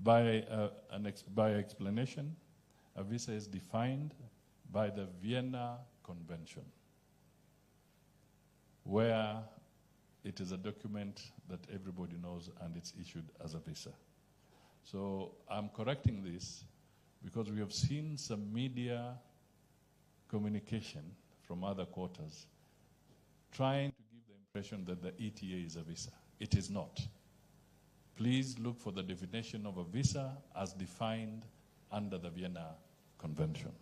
By explanation, a visa is defined by the Vienna Convention, where it is a document that everybody knows and it's issued as a visa. So I'm correcting this because we have seen some media communication from other quarters trying to give the impression that the ETA is a visa. It is not. Please look for the definition of a visa as defined under the Vienna Convention.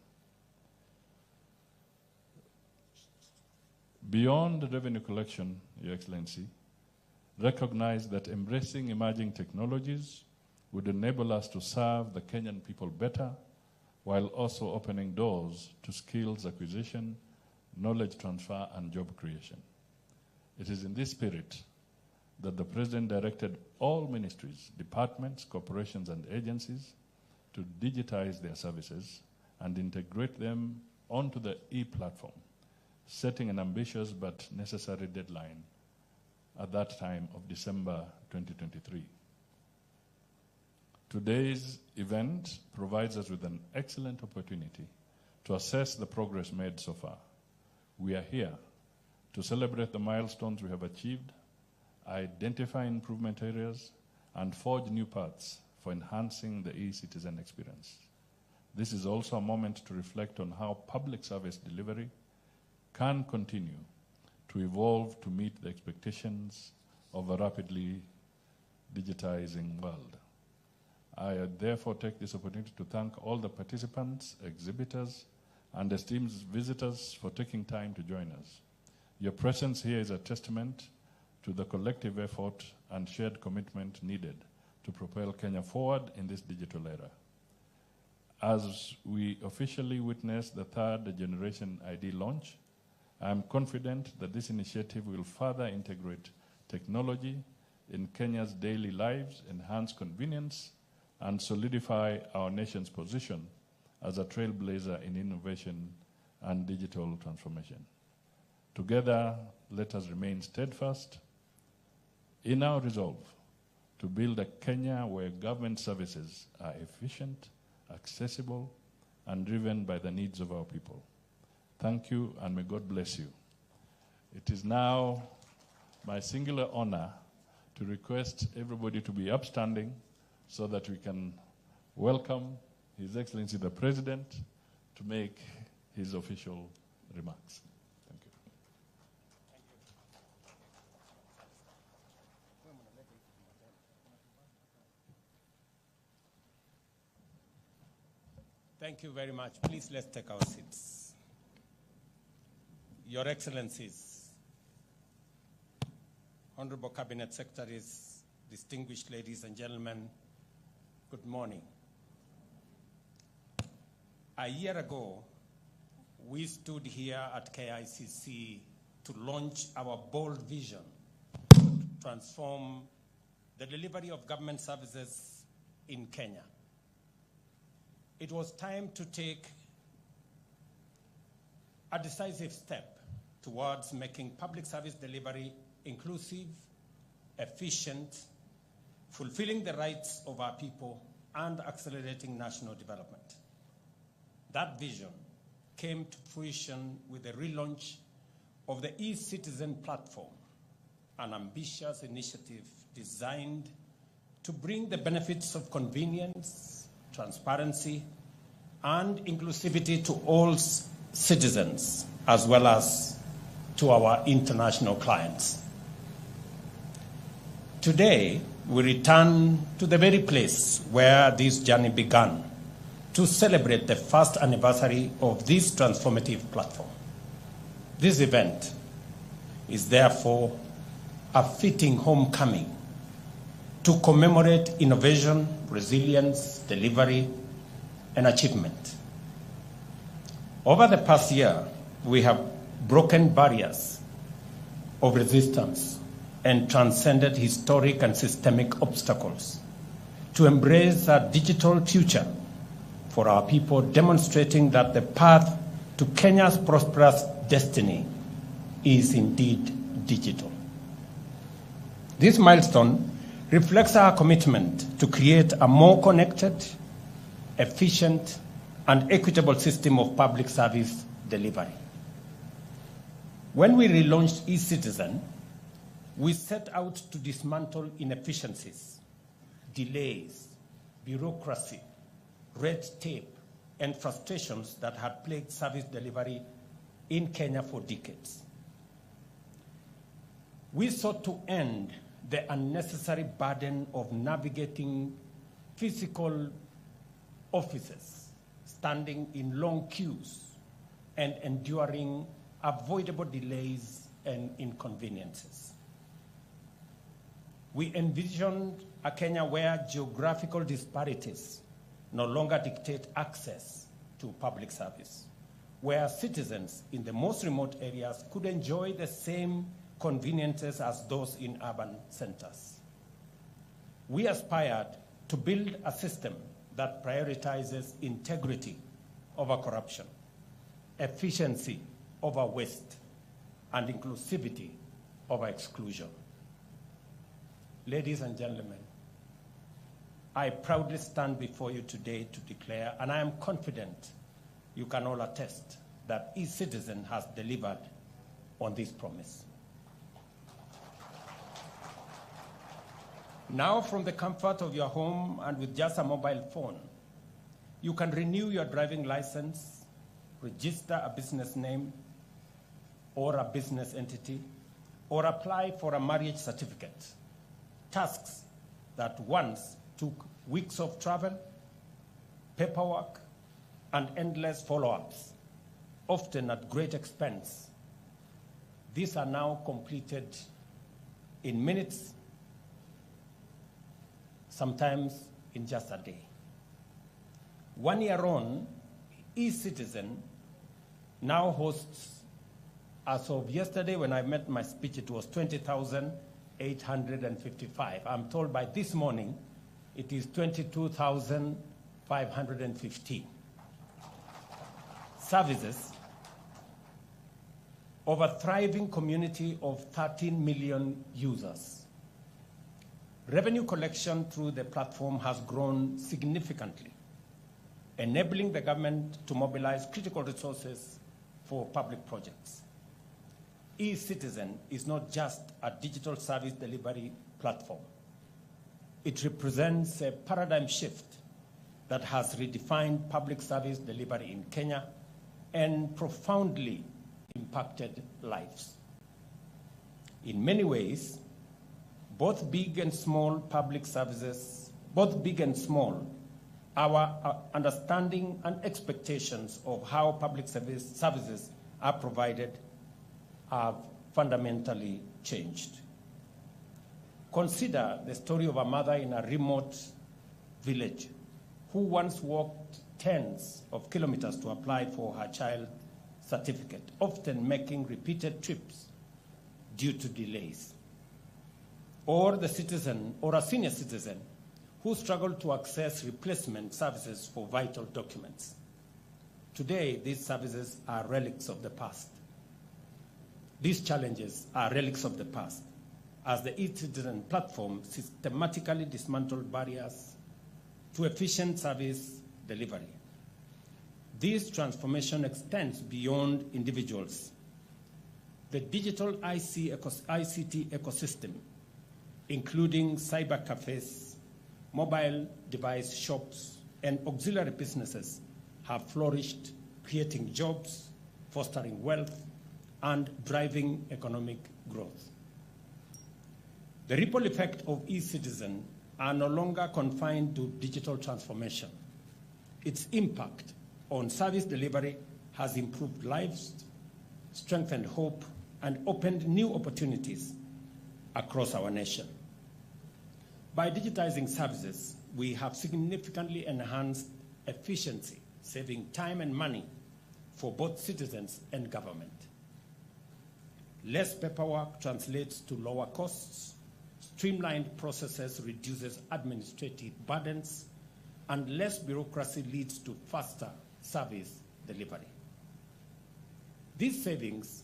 Beyond revenue collection, Your Excellency, recognize that embracing emerging technologies would enable us to serve the Kenyan people better while also opening doors to skills acquisition, knowledge transfer, and job creation. It is in this spirit that the President directed all ministries, departments, corporations, and agencies to digitize their services and integrate them onto the e-platform, setting an ambitious but necessary deadline at that time of December 2023. Today's event provides us with an excellent opportunity to assess the progress made so far. We are here to celebrate the milestones we have achieved, identify improvement areas, and forge new paths for enhancing the e-citizen experience. This is also a moment to reflect on how public service delivery can continue to evolve to meet the expectations of a rapidly digitizing world. I therefore take this opportunity to thank all the participants, exhibitors, and esteemed visitors for taking time to join us. Your presence here is a testament to the collective effort and shared commitment needed to propel Kenya forward in this digital era. As we officially witness the third generation ID launch, I am confident that this initiative will further integrate technology in Kenya's daily lives, enhance convenience, and solidify our nation's position as a trailblazer in innovation and digital transformation. Together, let us remain steadfast in our resolve to build a Kenya where government services are efficient, accessible, and driven by the needs of our people. Thank you, and may God bless you. It is now my singular honor to request everybody to be upstanding so that we can welcome His Excellency the President to make his official remarks. Thank you. Thank you very much. Please, let's take our seats. Your Excellencies, Honorable Cabinet Secretaries, distinguished ladies and gentlemen, good morning. A year ago, we stood here at KICC to launch our bold vision to transform the delivery of government services in Kenya. It was time to take a decisive step towards making public service delivery inclusive, efficient, fulfilling the rights of our people, and accelerating national development. That vision came to fruition with the relaunch of the eCitizen platform, an ambitious initiative designed to bring the benefits of convenience, transparency, and inclusivity to all citizens, as well as to our international clients. Today, we return to the very place where this journey began to celebrate the first anniversary of this transformative platform. This event is therefore a fitting homecoming to commemorate innovation, resilience, delivery, and achievement. Over the past year, we have broken barriers of resistance and transcended historic and systemic obstacles to embrace a digital future for our people, demonstrating that the path to Kenya's prosperous destiny is indeed digital. This milestone reflects our commitment to create a more connected, efficient, and equitable system of public service delivery. When we relaunched eCitizen, we set out to dismantle inefficiencies, delays, bureaucracy, red tape, and frustrations that had plagued service delivery in Kenya for decades. We sought to end the unnecessary burden of navigating physical offices, standing in long queues, and enduring avoidable delays and inconveniences. We envisioned a Kenya where geographical disparities no longer dictate access to public service, where citizens in the most remote areas could enjoy the same conveniences as those in urban centers. We aspired to build a system that prioritizes integrity over corruption, efficiency over waste, and inclusivity over exclusion. Ladies and gentlemen, I proudly stand before you today to declare, and I am confident you can all attest, that eCitizen has delivered on this promise. Now, from the comfort of your home and with just a mobile phone, you can renew your driving license, register a business name or a business entity, or apply for a marriage certificate. Tasks that once took weeks of travel, paperwork, and endless follow-ups, often at great expense. These are now completed in minutes, sometimes in just a day. 1 year on, eCitizen now hosts, as of yesterday when I met my speech, it was 20,855. I'm told by this morning it is 22,515. Services of a thriving community of 13 million users. Revenue collection through the platform has grown significantly, enabling the government to mobilize critical resources for public projects. eCitizen is not just a digital service delivery platform. It represents a paradigm shift that has redefined public service delivery in Kenya and profoundly impacted lives. In many ways, both big and small public services, both big and small, our understanding and expectations of how public services are provided have fundamentally changed. Consider the story of a mother in a remote village who once walked tens of kilometers to apply for her child certificate, often making repeated trips due to delays. Or the citizen, or a senior citizen, who struggled to access replacement services for vital documents. Today, these services are relics of the past. These challenges are relics of the past, as the eCitizen platform systematically dismantled barriers to efficient service delivery. This transformation extends beyond individuals. The digital ICT ecosystem, including cyber cafes, mobile device shops, and auxiliary businesses, have flourished, creating jobs, fostering wealth, and driving economic growth. The ripple effect of eCitizen are no longer confined to digital transformation. Its impact on service delivery has improved lives, strengthened hope, and opened new opportunities across our nation. By digitizing services, we have significantly enhanced efficiency, saving time and money for both citizens and government. Less paperwork translates to lower costs, streamlined processes reduces administrative burdens, and less bureaucracy leads to faster service delivery. These savings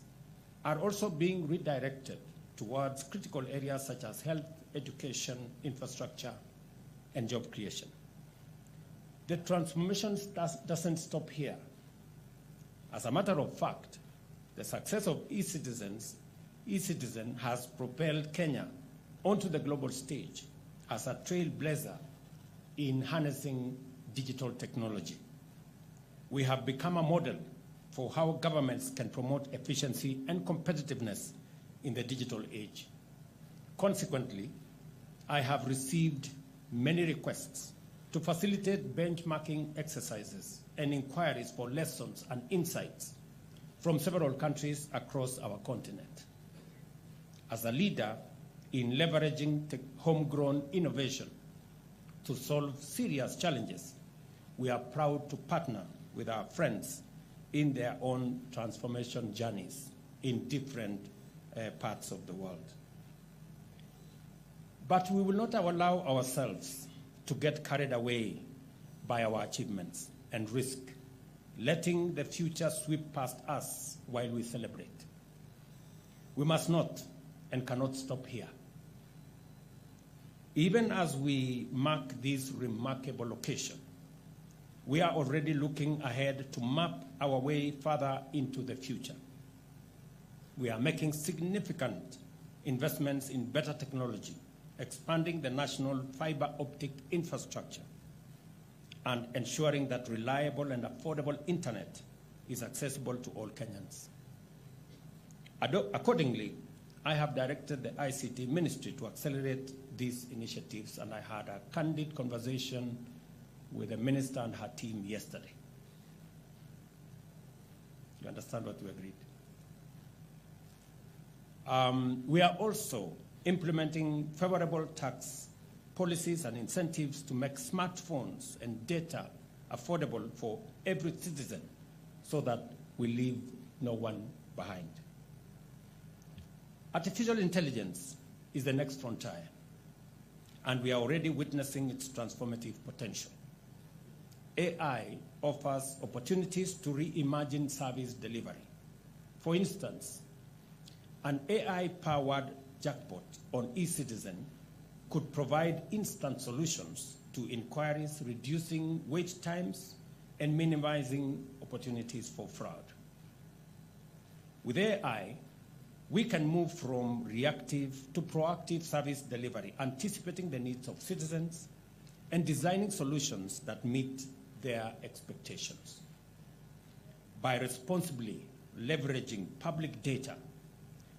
are also being redirected towards critical areas such as health education, infrastructure, and job creation. The transformation doesn't stop here. As a matter of fact, the success of Ecitizen has propelled Kenya onto the global stage as a trailblazer in harnessing digital technology. We have become a model for how governments can promote efficiency and competitiveness in the digital age. Consequently, I have received many requests to facilitate benchmarking exercises and inquiries for lessons and insights from several countries across our continent. As a leader in leveraging homegrown innovation to solve serious challenges, we are proud to partner with our friends in their own transformation journeys in different parts of the world. But we will not allow ourselves to get carried away by our achievements and risk letting the future sweep past us while we celebrate. We must not and cannot stop here. Even as we mark this remarkable occasion, we are already looking ahead to map our way further into the future. We are making significant investments in better technology, expanding the national fiber optic infrastructure, and ensuring that reliable and affordable internet is accessible to all Kenyans. Accordingly, I have directed the ICT Ministry to accelerate these initiatives, and I had a candid conversation with the Minister and her team yesterday. You understand what we agreed? We are also implementing favorable tax policies and incentives to make smartphones and data affordable for every citizen so that we leave no one behind. Artificial intelligence is the next frontier, and we are already witnessing its transformative potential. AI offers opportunities to reimagine service delivery. For instance, an AI-powered chatbot on Ecitizen could provide instant solutions to inquiries, reducing wait times and minimizing opportunities for fraud. With AI, we can move from reactive to proactive service delivery, anticipating the needs of citizens and designing solutions that meet their expectations. By responsibly leveraging public data,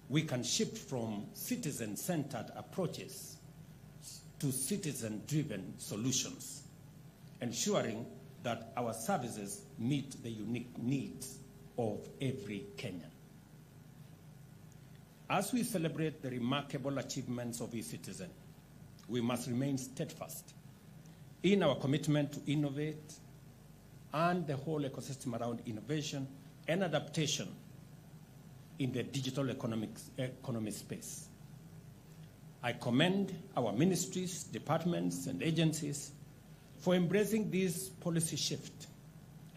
we can shift from citizen-centered approaches to citizen-driven solutions, ensuring that our services meet the unique needs of every Kenyan. As we celebrate the remarkable achievements of Ecitizen, we must remain steadfast in our commitment to innovate and the whole ecosystem around innovation and adaptation in the digital economy space. I commend our ministries, departments, and agencies for embracing this policy shift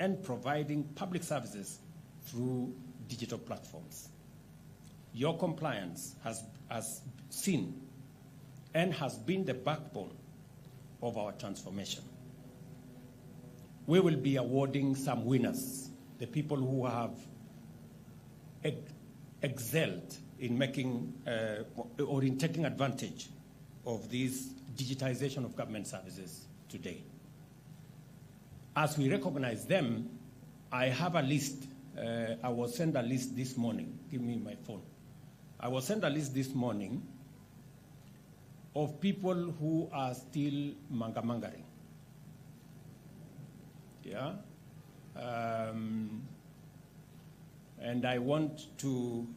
and providing public services through digital platforms. Your compliance has seen and has been the backbone of our transformation. We will be awarding some winners, the people who have excelled in making or in taking advantage of this digitization of government services today. As we recognize them, I have a list. I will send a list this morning. Give me my phone. I will send a list this morning of people who are still mangamangering. Yeah? And I want to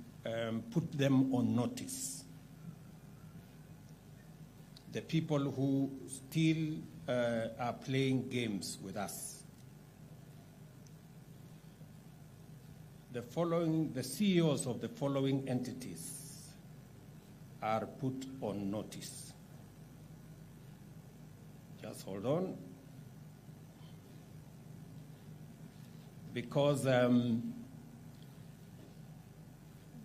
put them on notice. The people who still are playing games with us. The CEOs of the following entities are put on notice. Just hold on. Because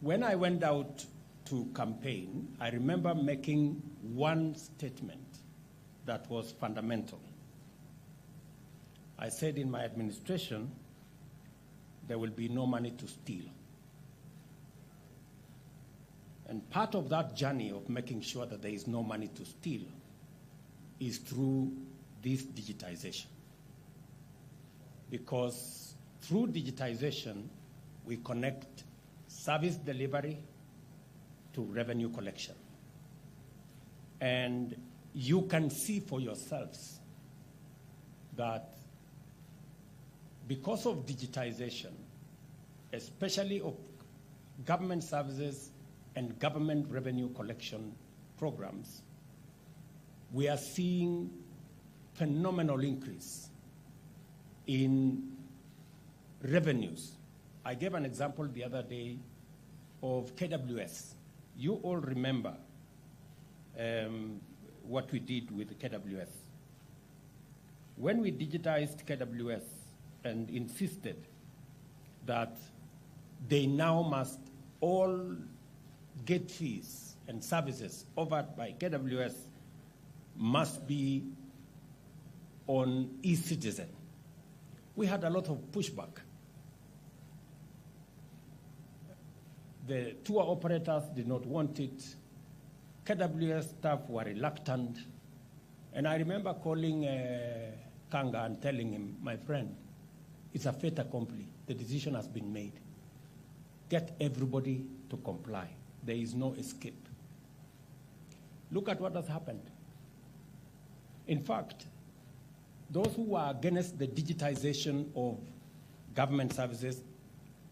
when I went out to campaign, I remember making one statement that was fundamental. I said in my administration, there will be no money to steal. And part of that journey of making sure that there is no money to steal is through this digitization. Because through digitization, we connect service delivery to revenue collection. And you can see for yourselves that because of digitization, especially of government services and government revenue collection programs, we are seeing phenomenal increase in revenues. I gave an example the other day of KWS. You all remember what we did with KWS. When we digitized KWS and insisted that they now must all gate fees and services offered by KWS must be on Ecitizen, we had a lot of pushback. The tour operators did not want it. KWS staff were reluctant. And I remember calling Kanga and telling him, my friend, it's a fait accompli. The decision has been made. Get everybody to comply. There is no escape. Look at what has happened. In fact, those who were against the digitization of government services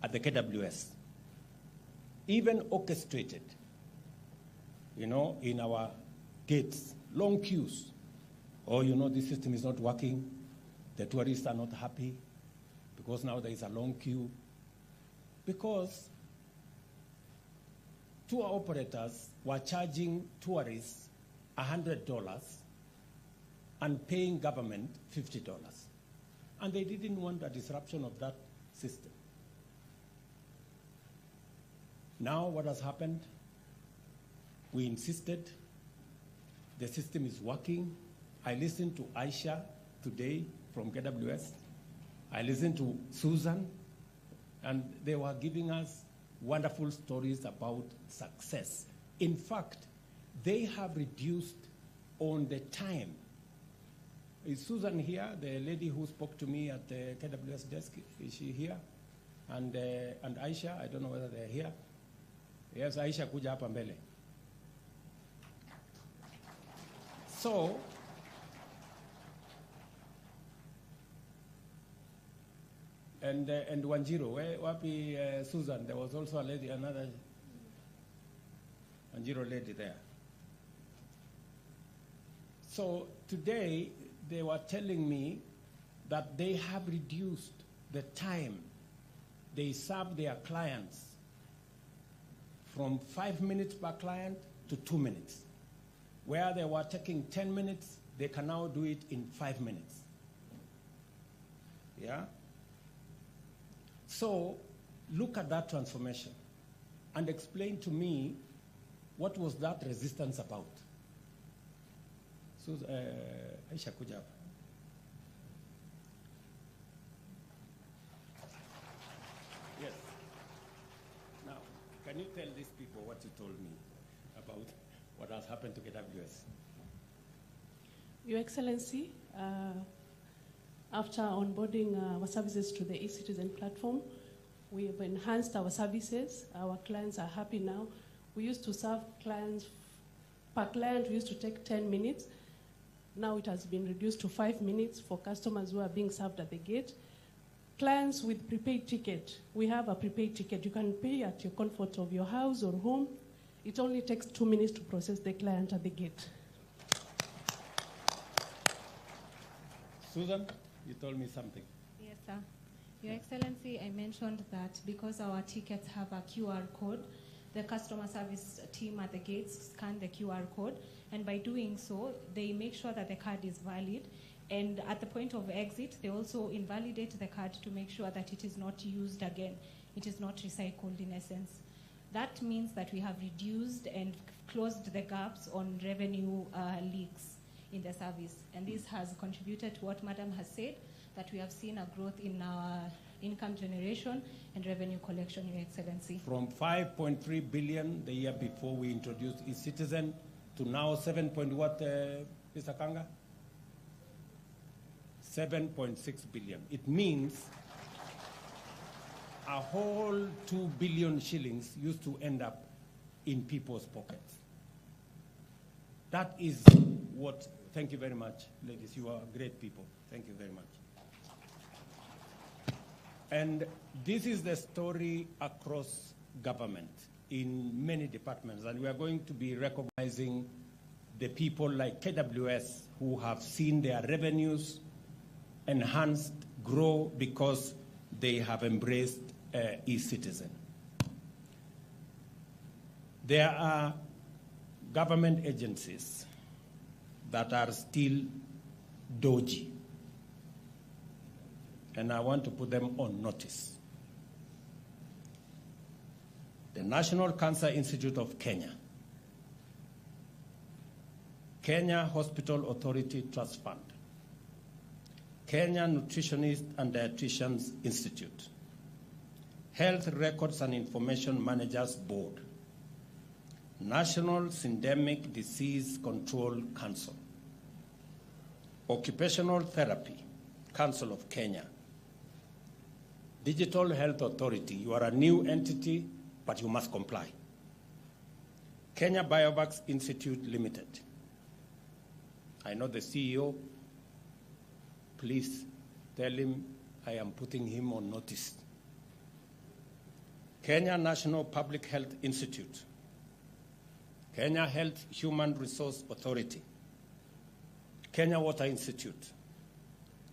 at the KWS even orchestrated, in our gates, long queues. Oh, this system is not working. The tourists are not happy because now there is a long queue. Because tour operators were charging tourists $100 and paying government $50. And they didn't want a disruption of that system. Now what has happened? We insisted. The system is working. I listened to Aisha today from KWS. I listened to Susan, and they were giving us wonderful stories about success. In fact, they have reduced on the time. Is Susan here, the lady who spoke to me at the KWS desk? Is she here? And Aisha, I don't know whether they're here. Yes, Aisha, kuja hapa mbele. So, and Wanjiro, wapi Susan? There was also a lady, another Wanjiro lady there. So today, they were telling me that they have reduced the time they serve their clients from 5 minutes per client to 2 minutes. Where they were taking 10 minutes, they can now do it in 5 minutes. Yeah? So look at that transformation and explain to me what was that resistance about. So, Aisha kuja hapa. Yes. Now, can you tell these people what you told me about what has happened to KWS? Your Excellency, after onboarding our services to the eCitizen platform, we have enhanced our services. Our clients are happy now. We used to serve clients, per client we used to take 10 minutes. Now it has been reduced to 5 minutes for customers who are being served at the gate. Clients with prepaid ticket, we have a prepaid ticket. You can pay at your comfort of your house or home. It only takes 2 minutes to process the client at the gate. Susan, you told me something. Yes, sir. Your Excellency, I mentioned that because our tickets have a QR code, the customer service team at the gates scan the QR code, and by doing so, they make sure that the card is valid. And at the point of exit, they also invalidate the card to make sure that it is not used again. It is not recycled in essence. That means that we have reduced and closed the gaps on revenue leaks in the service. And this has contributed to what Madam has said, that we have seen a growth in our income generation and revenue collection, Your Excellency. From 5.3 billion the year before we introduced eCitizen to now 7 point what, Mr. Kanga? 7.6 billion. It means a whole 2 billion shillings used to end up in people's pockets. That is what, thank you very much, ladies. You are great people. Thank you very much. And this is the story across government in many departments. And we are going to be recognizing the people like KWS who have seen their revenues enhanced, grow because they have embraced eCitizen. There are government agencies that are still dodgy, and I want to put them on notice. The National Cancer Institute of Kenya, Kenya Hospital Authority Trust Fund, Kenya Nutritionist and Dietitians Institute, Health Records and Information Managers Board, National Syndemic Disease Control Council, Occupational Therapy Council of Kenya, Digital Health Authority. You are a new entity, but you must comply. Kenya Biovax Institute Limited. I know the CEO. Please tell him I am putting him on notice. Kenya National Public Health Institute, Kenya Health Human Resource Authority, Kenya Water Institute,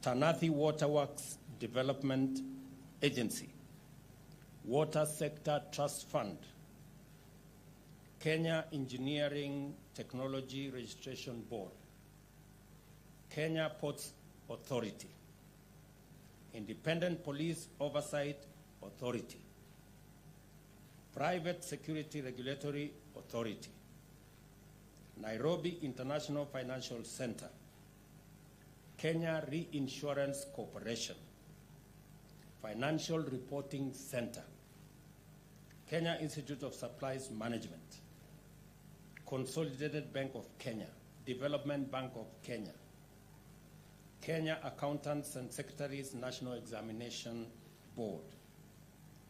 Tanathi Waterworks Development Agency, Water Sector Trust Fund, Kenya Engineering Technology Registration Board, Kenya Ports Authority, Independent Police Oversight Authority, Private Security Regulatory Authority, Nairobi International Financial Center, Kenya Reinsurance Corporation, Financial Reporting Center, Kenya Institute of Supplies Management, Consolidated Bank of Kenya, Development Bank of Kenya, Kenya Accountants and Secretaries National Examination Board,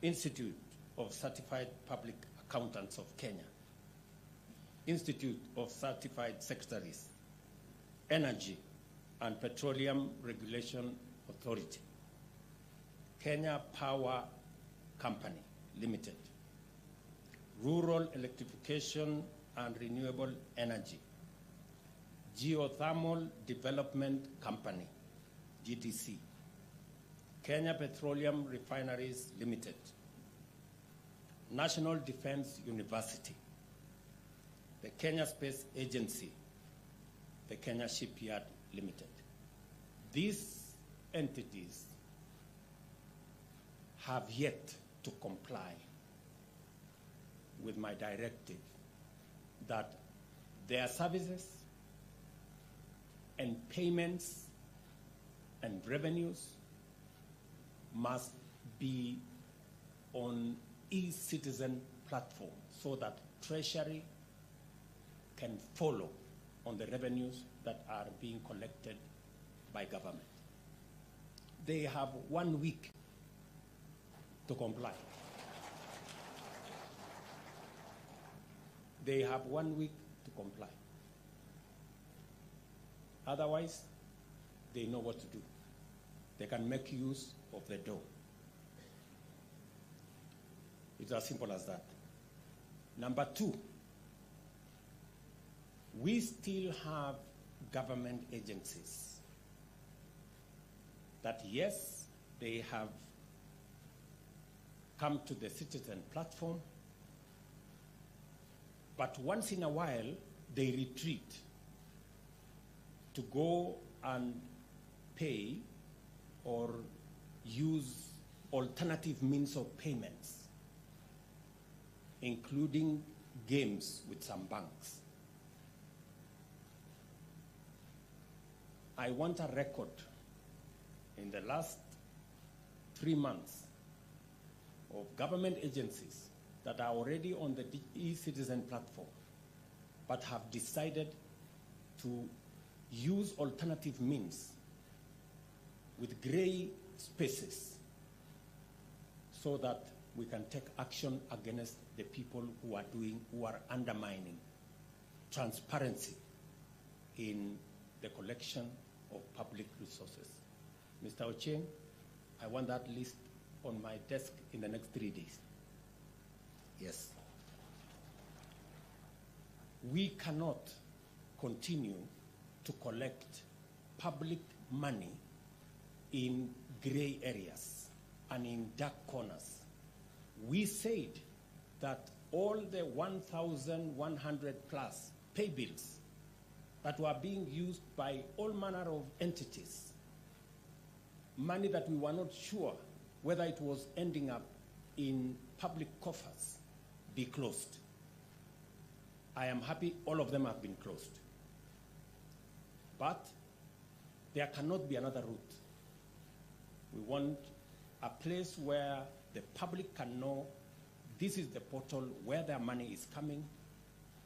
Institute of Certified Public Accountants of Kenya, Institute of Certified Secretaries, Energy and Petroleum Regulation Authority, Kenya Power Company Limited, Rural Electrification and Renewable Energy, Geothermal Development Company, GDC, Kenya Petroleum Refineries Limited, National Defense University, the Kenya Space Agency, the Kenya Shipyard Limited. These entities have yet to comply with my directive that their services and payments and revenues must be on eCitizen platform so that Treasury can follow on the revenues that are being collected by government. They have 1 week to comply. They have 1 week to comply. Otherwise, they know what to do. They can make use of the door. It's as simple as that. Number two, we still have government agencies that, yes, they have come to the citizen platform, but once in a while, they retreat to go and pay or use alternative means of payments including games with some banks. I want a record in the last 3 months of government agencies that are already on the eCitizen platform but have decided to use alternative means with gray spaces so that we can take action against the people who are undermining transparency in the collection of public resources. Mr. Ochieng, I want that list on my desk in the next 3 days. Yes. We cannot continue to collect public money in gray areas and in dark corners. We said that all the 1,100 plus pay bills that were being used by all manner of entities, money that we were not sure whether it was ending up in public coffers, be closed. I am happy all of them have been closed. But there cannot be another route. We want a place where the public can know this is the portal where their money is coming.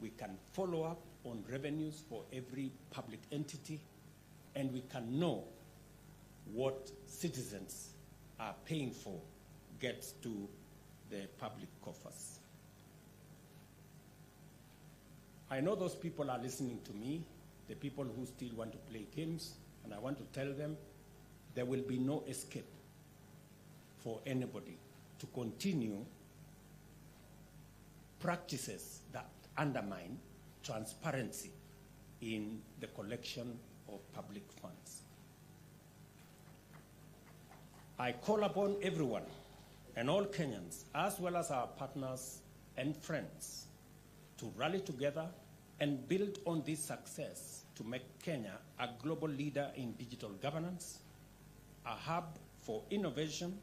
We can follow up on revenues for every public entity, and we can know what citizens are paying for gets to the public coffers. I know those people are listening to me, the people who still want to play games, and I want to tell them there will be no escape for anybody to continue practices that undermine transparency in the collection of public funds. I call upon everyone and all Kenyans, as well as our partners and friends, to rally together and build on this success to make Kenya a global leader in digital governance, a hub for innovation,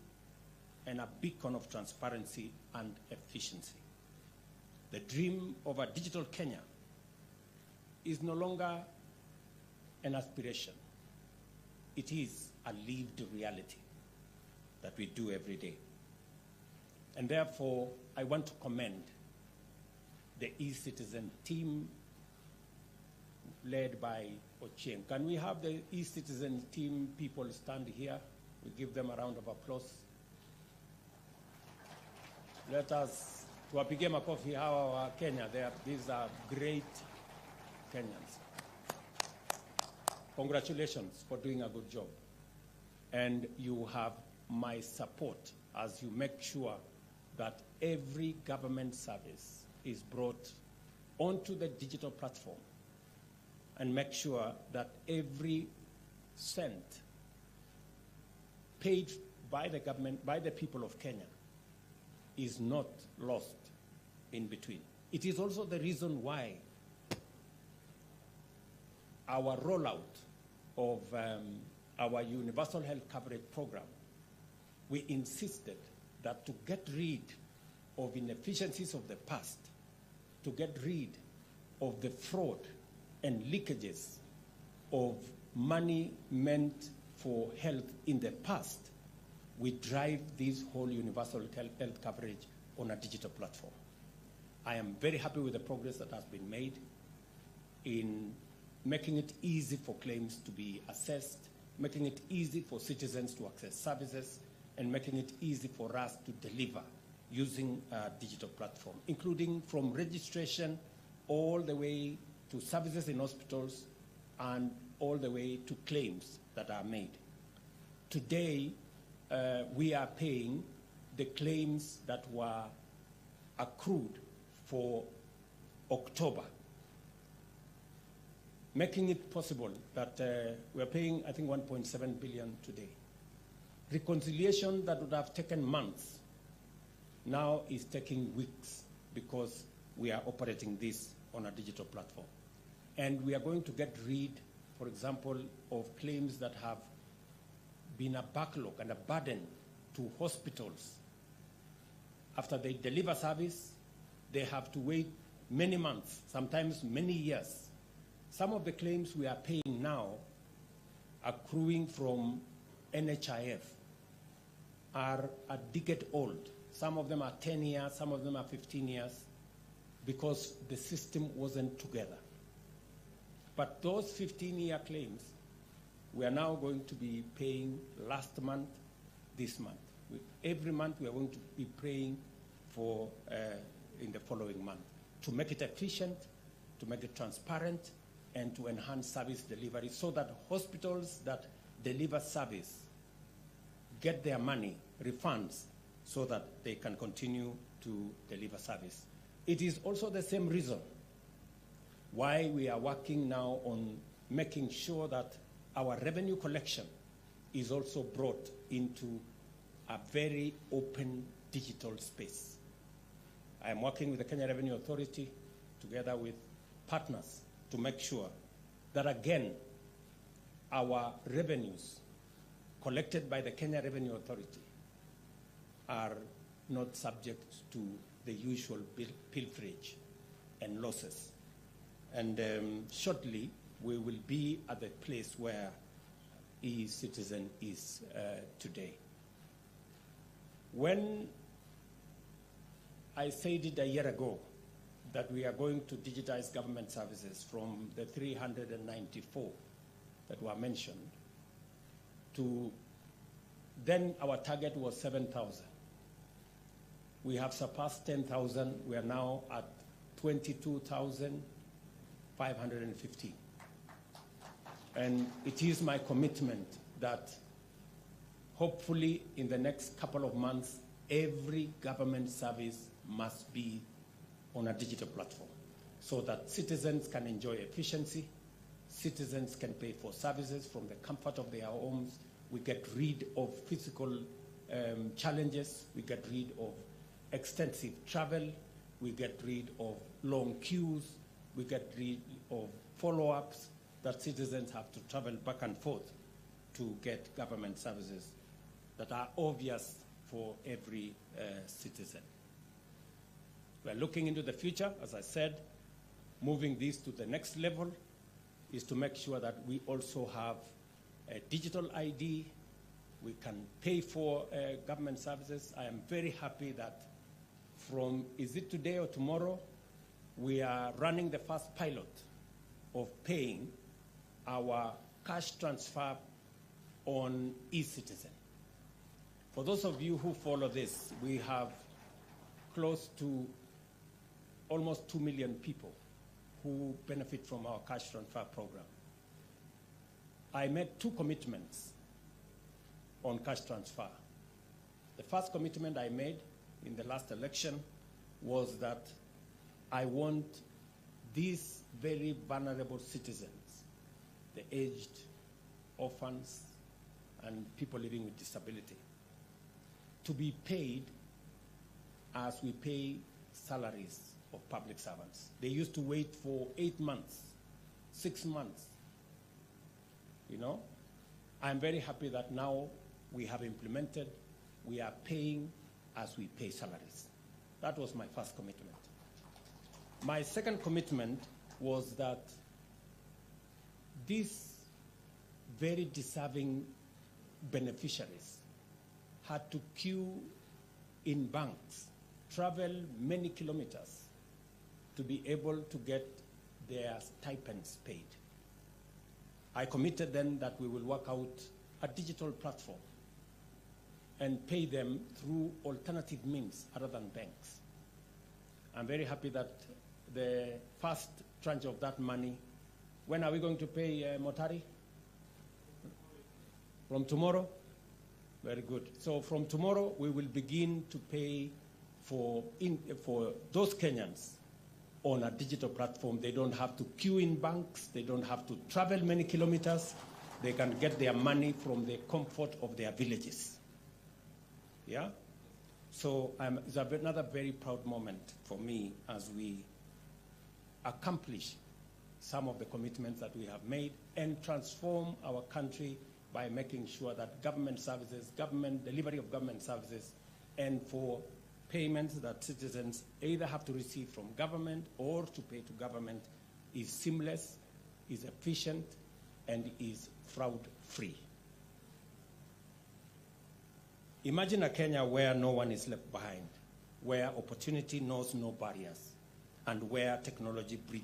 and a beacon of transparency and efficiency. The dream of a digital Kenya is no longer an aspiration. It is a lived reality that we do every day. And therefore, I want to commend the eCitizen team led by Ochieng. Can we have the eCitizen team people stand here? We give them a round of applause. Let us, tuwapige makofi hawa wa Kenya. These are great Kenyans. Congratulations for doing a good job. And you have my support as you make sure that every government service is brought onto the digital platform, and make sure that every cent paid by the government, by the people of Kenya, is not lost in between. It is also the reason why our rollout of our universal health coverage program, we insisted that to get rid of inefficiencies of the past, to get rid of the fraud and leakages of money meant for health in the past, we drive this whole universal health coverage on a digital platform. I am very happy with the progress that has been made in making it easy for claims to be assessed, making it easy for citizens to access services, and making it easy for us to deliver using a digital platform, including from registration all the way to services in hospitals and all the way to claims that are made. Today, we are paying the claims that were accrued for October, making it possible that we're paying, I think, 1.7 billion today. Reconciliation that would have taken months now is taking weeks because we are operating this on a digital platform. And we are going to get rid, for example, of claims that have been a backlog and a burden to hospitals. After they deliver service, they have to wait many months, sometimes many years. Some of the claims we are paying now, accruing from NHIF, are a decade old. Some of them are 10 years, some of them are 15 years, because the system wasn't together. But those 15-year claims, we are now going to be paying last month, this month. Every month we are going to be paying for in the following month, to make it efficient, to make it transparent, and to enhance service delivery so that hospitals that deliver service get their money, refunds, so that they can continue to deliver service. It is also the same reason why we are working now on making sure that our revenue collection is also brought into a very open digital space. I am working with the Kenya Revenue Authority together with partners to make sure that, again, our revenues collected by the Kenya Revenue Authority are not subject to the usual pilferage and losses. And shortly, we will be at the place where eCitizen is today. When I said it a year ago that we are going to digitize government services from the 394 that were mentioned to, then our target was 7,000. We have surpassed 10,000. We are now at 22,515. And it is my commitment that hopefully in the next couple of months, every government service must be on a digital platform so that citizens can enjoy efficiency, citizens can pay for services from the comfort of their homes. We get rid of physical challenges. We get rid of extensive travel. We get rid of long queues. We get rid of follow-ups that citizens have to travel back and forth to get government services that are obvious for every citizen. We're looking into the future, as I said. Moving this to the next level is to make sure that we also have a digital ID. We can pay for government services. I am very happy that from, is it today or tomorrow, we are running the first pilot of paying our cash transfer on eCitizen. For those of you who follow this, we have close to almost 2 million people who benefit from our cash transfer program. I made 2 commitments on cash transfer. The first commitment I made in the last election was that I want these very vulnerable citizens, the aged, orphans, and people living with disability, to be paid as we pay salaries of public servants. They used to wait for 8 months, 6 months. You know, I'm very happy that now we have implemented, we are paying as we pay salaries. That was my first commitment. My second commitment was that these very deserving beneficiaries had to queue in banks, travel many kilometers to be able to get their stipends paid. I committed then that we will work out a digital platform and pay them through alternative means other than banks. I'm very happy that the first tranche of that money, when are we going to pay Motari? From tomorrow? Very good. So from tomorrow, we will begin to pay for those Kenyans on a digital platform. They don't have to queue in banks. They don't have to travel many kilometers. They can get their money from the comfort of their villages. Yeah? So it's another very proud moment for me as we accomplish some of the commitments that we have made and transform our country by making sure that government services, delivery of government services, and for payments that citizens either have to receive from government or to pay to government is seamless, is efficient, and is fraud-free. Imagine a Kenya where no one is left behind, where opportunity knows no barriers, and where technology bridges